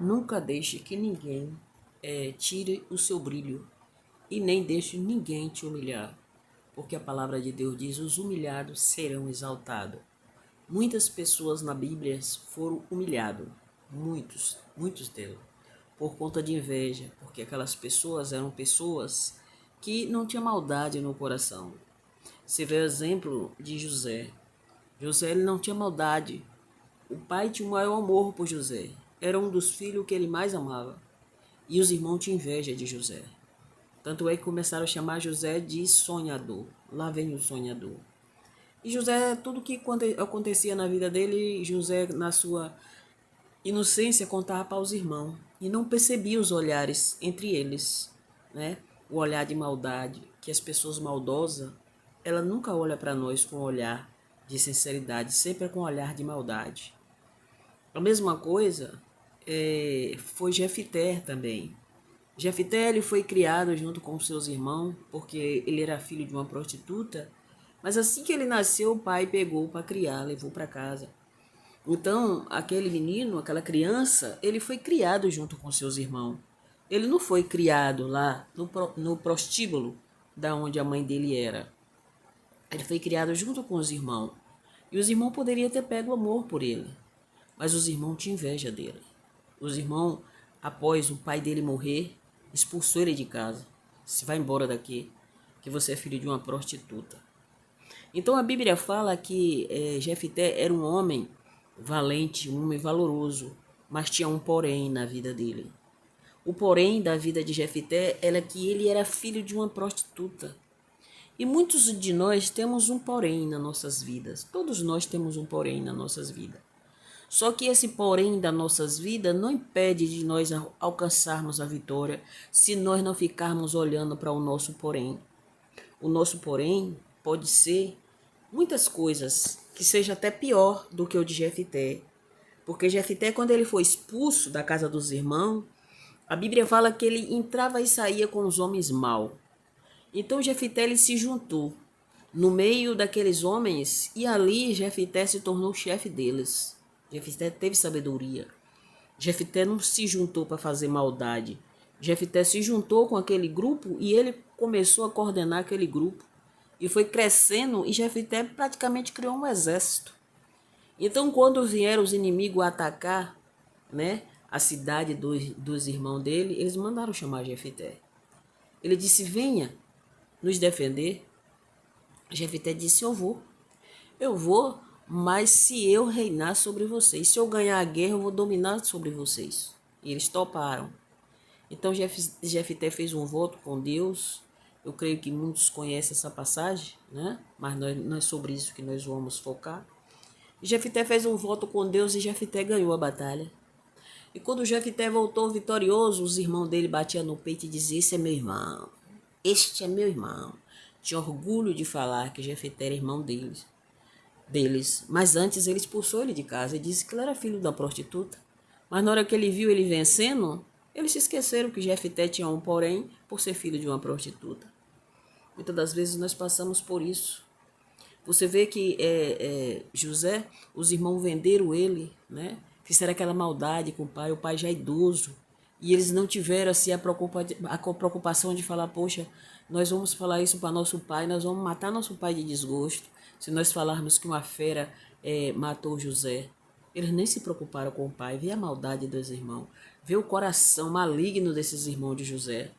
Nunca deixe que ninguém tire o seu brilho e nem deixe ninguém te humilhar, porque a palavra de Deus diz: os humilhados serão exaltados. Muitas pessoas na Bíblia foram humilhados, muitos deles, por conta de inveja, porque aquelas pessoas eram pessoas que não tinham maldade no coração. Você vê o exemplo de José. José ele não tinha maldade. O pai tinha o maior amor por José. Era um dos filhos que ele mais amava. E os irmãos tinham inveja de José. Tanto é que começaram a chamar José de sonhador. Lá vem o sonhador. E José, tudo que acontecia na vida dele, José, na sua inocência, contava para os irmãos. E não percebia os olhares entre eles, né? O olhar de maldade, que as pessoas maldosas, ela nunca olha para nós com um olhar de sinceridade, sempre é com um olhar de maldade. A mesma coisa foi Jefité também. Jefité ele foi criado junto com seus irmãos, porque ele era filho de uma prostituta, mas assim que ele nasceu, o pai pegou para criar, levou para casa. Então, aquele menino, aquela criança, ele foi criado junto com seus irmãos. Ele não foi criado lá no prostíbulo, da onde a mãe dele era. Ele foi criado junto com os irmãos. E os irmãos poderiam ter pego amor por ele, mas os irmãos tinham inveja dele. Os irmãos, após o pai dele morrer, expulsou ele de casa. Se vai embora daqui, que você é filho de uma prostituta. Então a Bíblia fala que Jefité era um homem valente, um homem valoroso, mas tinha um porém na vida dele. O porém da vida de Jefité era que ele era filho de uma prostituta. E muitos de nós temos um porém nas nossas vidas. Todos nós temos um porém nas nossas vidas. Só que esse porém das nossas vidas não impede de nós alcançarmos a vitória se nós não ficarmos olhando para o nosso porém. O nosso porém pode ser muitas coisas, que seja até pior do que o de Jefité. Porque Jefité, quando ele foi expulso da casa dos irmãos, a Bíblia fala que ele entrava e saía com os homens maus. Então Jefité ele se juntou no meio daqueles homens e ali Jefité se tornou chefe deles. Jefité teve sabedoria. Jefité não se juntou para fazer maldade. Jefité se juntou com aquele grupo e ele começou a coordenar aquele grupo. E foi crescendo e Jefité praticamente criou um exército. Então, quando vieram os inimigos atacar, né, a cidade dos irmãos dele, eles mandaram chamar Jefité. Ele disse: venha nos defender. Jefité disse: eu vou. Eu vou, mas se eu reinar sobre vocês, se eu ganhar a guerra, eu vou dominar sobre vocês. E eles toparam. Então Jefité fez um voto com Deus. Eu creio que muitos conhecem essa passagem, né? Mas não é sobre isso que nós vamos focar. Jefité fez um voto com Deus e Jefité ganhou a batalha. E quando Jefité voltou vitorioso, os irmãos dele batiam no peito e diziam: esse é meu irmão, este é meu irmão. Tinha orgulho de falar que Jefité era irmão deles. Mas antes ele expulsou ele de casa e disse que ele era filho da prostituta. Mas na hora que ele viu ele vencendo, eles se esqueceram que Jefité tinha um porém por ser filho de uma prostituta. Muitas das vezes nós passamos por isso. Você vê que José, os irmãos venderam ele, né? Fizeram aquela maldade com o pai já é idoso. E eles não tiveram assim, a preocupação de falar: poxa, nós vamos falar isso para nosso pai, nós vamos matar nosso pai de desgosto. Se nós falarmos que uma fera matou José. Eles nem se preocuparam com o pai. Vê a maldade dos irmãos. Vê o coração maligno desses irmãos de José.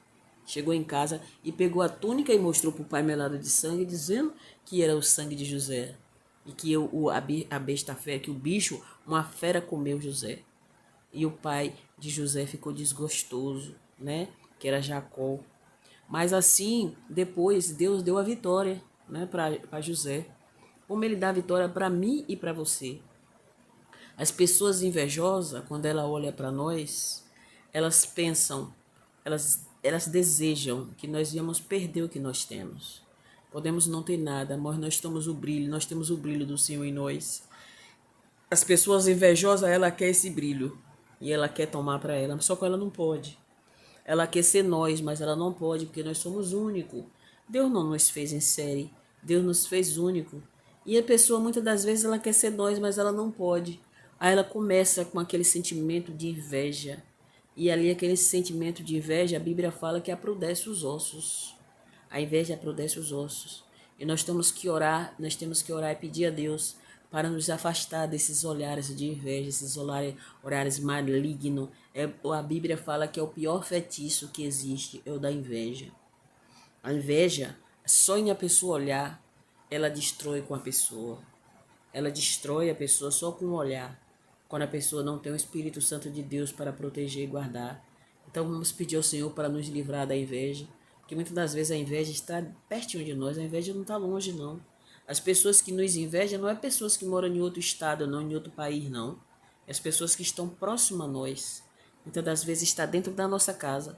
Chegou em casa e pegou a túnica e mostrou para o pai melado de sangue, dizendo que era o sangue de José. E que a besta fera, que o bicho, uma fera comeu José. E o pai de José ficou desgostoso, né? Que era Jacó. Mas assim, depois, Deus deu a vitória, né, para José. Como ele dá a vitória para mim e para você. As pessoas invejosas, quando ela olha para nós, elas pensam, elas desejam que nós íamos perder o que nós temos. Podemos não ter nada, mas nós temos o brilho do Senhor em nós. As pessoas invejosas, ela quer esse brilho e ela quer tomar para ela, só que ela não pode. Ela quer ser nós, mas ela não pode, porque nós somos únicos. Deus não nos fez em série, Deus nos fez único. E a pessoa, muitas das vezes, ela quer ser nós, mas ela não pode. Aí ela começa com aquele sentimento de inveja. E ali aquele sentimento de inveja, a Bíblia fala que aprodece os ossos. A inveja aprodece os ossos. E nós temos que orar e pedir a Deus para nos afastar desses olhares de inveja, esses olhares malignos. A Bíblia fala que é o pior feitiço que existe, é o da inveja. A inveja, só em a pessoa olhar, ela destrói com a pessoa. Ela destrói a pessoa só com o olhar, quando a pessoa não tem o Espírito Santo de Deus para proteger e guardar. Então vamos pedir ao Senhor para nos livrar da inveja, porque muitas das vezes a inveja está pertinho de nós, a inveja não está longe não. As pessoas que nos invejam não é pessoas que moram em outro estado, não em outro país, não. É as pessoas que estão próximas a nós. Muitas das vezes está dentro da nossa casa.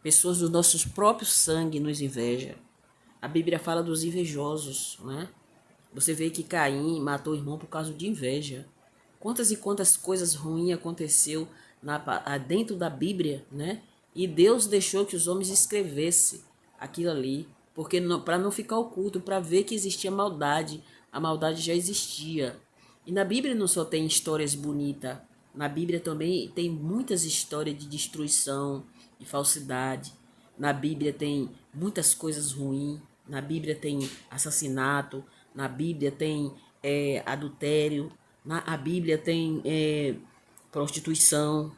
Pessoas do nosso próprio sangue nos invejam. A Bíblia fala dos invejosos, né? Você vê que Caim matou o irmão por causa de inveja. Quantas e quantas coisas ruins aconteceu dentro da Bíblia, né? E Deus deixou que os homens escrevessem aquilo ali, porque para não ficar oculto, para ver que existia maldade. A maldade já existia. E na Bíblia não só tem histórias bonitas, na Bíblia também tem muitas histórias de destruição, de falsidade. Na Bíblia tem muitas coisas ruins. Na Bíblia tem assassinato. Na Bíblia tem adultério. A Bíblia tem prostituição.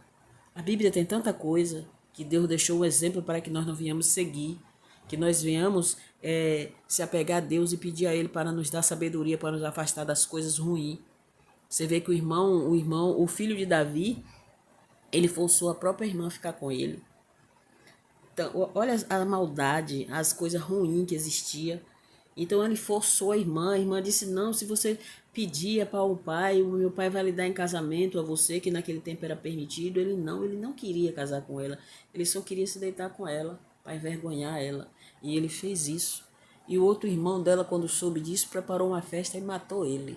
A Bíblia tem tanta coisa que Deus deixou o exemplo para que nós não venhamos seguir. Que nós venhamos se apegar a Deus e pedir a Ele para nos dar sabedoria, para nos afastar das coisas ruins. Você vê que o filho de Davi, ele forçou a própria irmã a ficar com ele. Então, olha a maldade, as coisas ruins que existia. Então ele forçou a irmã disse, não, se você pedir para o pai, o meu pai vai lhe dar em casamento a você, que naquele tempo era permitido. Ele não queria casar com ela, ele só queria se deitar com ela, para envergonhar ela. E ele fez isso. E o outro irmão dela, quando soube disso, preparou uma festa e matou ele.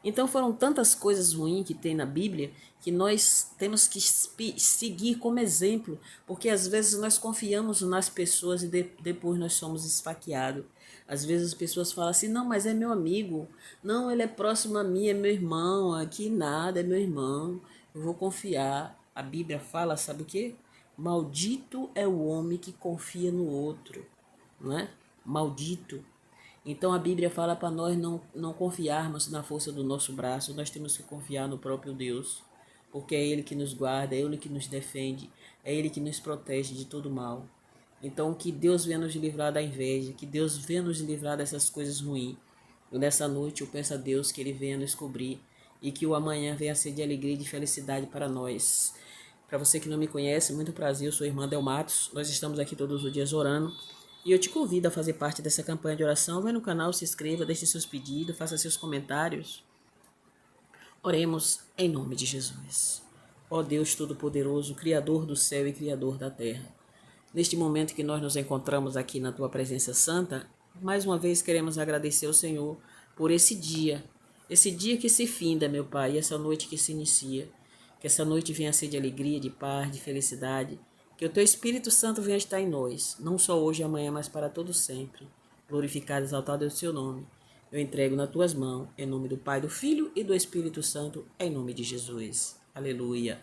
Então foram tantas coisas ruins que tem na Bíblia que nós temos que seguir como exemplo, porque às vezes nós confiamos nas pessoas e depois nós somos esfaqueados. Às vezes as pessoas falam assim, não, mas é meu amigo, não, ele é próximo a mim, é meu irmão, aqui nada, é meu irmão, eu vou confiar. A Bíblia fala, sabe o quê? Maldito é o homem que confia no outro, não é? Maldito. Então a Bíblia fala para nós não confiarmos na força do nosso braço, nós temos que confiar no próprio Deus, porque é Ele que nos guarda, é Ele que nos defende, é Ele que nos protege de todo mal. Então que Deus venha nos livrar da inveja, que Deus venha nos livrar dessas coisas ruins. E nessa noite eu peço a Deus que Ele venha nos cobrir e que o amanhã venha ser de alegria e de felicidade para nós. Para você que não me conhece, muito prazer, eu sou a irmã Del Matos, nós estamos aqui todos os dias orando. E eu te convido a fazer parte dessa campanha de oração. Vai no canal, se inscreva, deixe seus pedidos, faça seus comentários. Oremos em nome de Jesus. Ó Deus Todo-Poderoso, Criador do céu e Criador da terra. Neste momento que nós nos encontramos aqui na Tua presença santa, mais uma vez queremos agradecer ao Senhor por esse dia que se finda, meu Pai, e essa noite que se inicia. Que essa noite venha a ser de alegria, de paz, de felicidade. Que o Teu Espírito Santo venha estar em nós, não só hoje e amanhã, mas para todo sempre. Glorificado e exaltado é o Seu nome. Eu entrego nas Tuas mãos, em nome do Pai, do Filho e do Espírito Santo, em nome de Jesus. Aleluia.